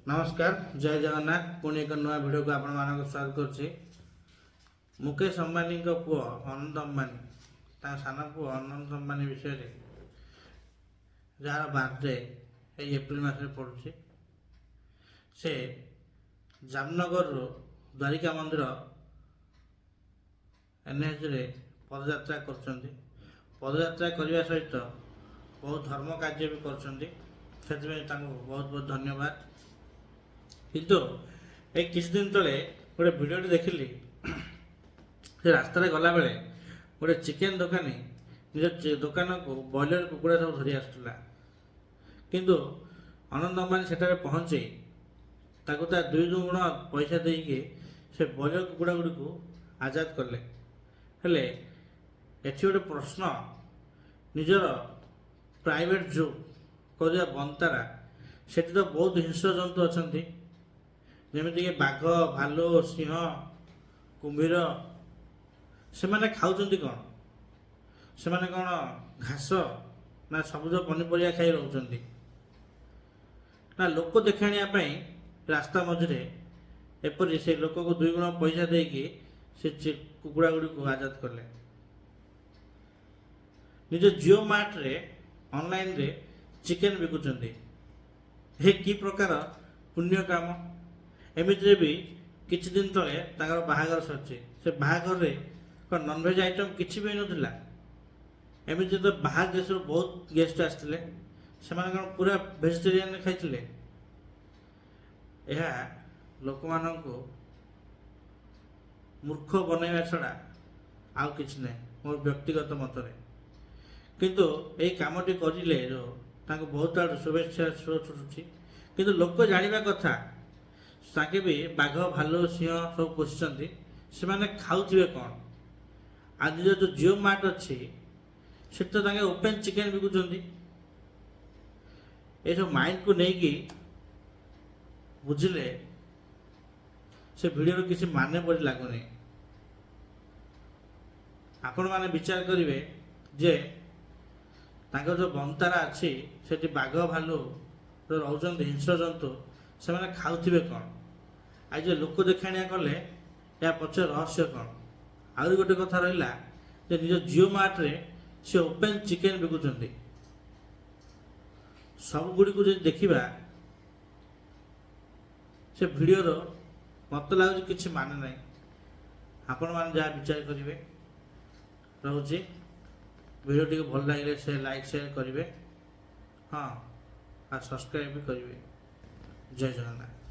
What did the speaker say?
नमस्कार जय जगन्नाथ पुणी एक नुआ भिडियो को आपण मानक स्वागत करुच्ची। मुकेश अंबानी पुओ अनंत अंबानी सान पुओ अनंत अंबानी विषय जार बर्थडे एप्रिल मास पड़ुछि से जामनगर द्वारिका मंदिर एनएच रे पदयात्रा कर पदयात्रा करने सहित बहुत धर्म कार्य भी कर बहुत बहुत धन्यवाद। किंतु एक किछ दिन तले गोटे वीडियो देखिली से रास्ता गला बेले गोटे चिकेन दुकानी निज दुकान को बॉयलर कुकुड़ा सब धरी आसुला किंतु अनंत अंबानी सेठारे पहुँचे ताकू ता दुई गुण पैसा देके से बॉयलर कुकुड़ा गुड़ी को आजाद कले हेले एठी गोटे प्रश्न निजर प्राइवेट जू कर बंतारा सेठी तो बहुत हिंस्र जंतु अच्छा जमीक बाघ भालू सिंह कुम्भीर से मैंने खाऊँ कौन से मैंने कौन घास ना सबुज पनीपरिया खाई रोच ना लोक देखाणिया रास्ता मझे एपरी से लोक को दुई गुण पैसा देकी से कुकुड़ा गुड़ी को आजाद कले। निज जियो मार्ट रे ऑनलाइन रे चिकेन बिकुचंती हे की प्रकार पुण्य काम। एमितिरे भी किछि दिन तले ताकर बाहागर सरछि से बाहागर रे नॉनवेज आइटम किछि भी नथिला। एमिति तो बाहर देश बहुत गेस्ट आसथिले से पूरा वेजिटेरियन खाइथिले। यह लोक माननको मूर्ख बनैवा छड़ा आउ किछि नै मोर व्यक्तिगत मतरे। किंतु यही कामटी करिले जो तांको बहुत आड़ शुभेच्छा छुटुछि किंतु लोक जानिबा कथा ताके भी बाघ भालू सिंह सब पोषिचंती से माने खाउथिबे कौन। आज जो जियो मार्ट अच्छी से तो तांके ओपन चिकेन बिकुचंती ये सब माइंड को लेकिन बुझिले से वीडियो किसी माने पड़ी लगुनि। आपण माने विचार करिवे जे तांको जो बंतारा अच्छी से बाघ भालू जो रोचंती हिंस्र जंतु से माने खाउथिबे कौन। आज लोक देखाणिया कले या पक्ष रहस्य कौन। आहुरी गोटे कथा रहा जे निज जियो मार्ट रे से ओपन चिकेन बिकुचंती सब गुड़ी को देखा से वीडियोर मत लगुच किसी माने ना। आपण मैंने जहाँ विचार करेंगे रोचे वीडियो टी भल लगे से लाइक शेयर करेंगे हाँ और सब्सक्राइब भी करेंगे। जय जगन्नाथ।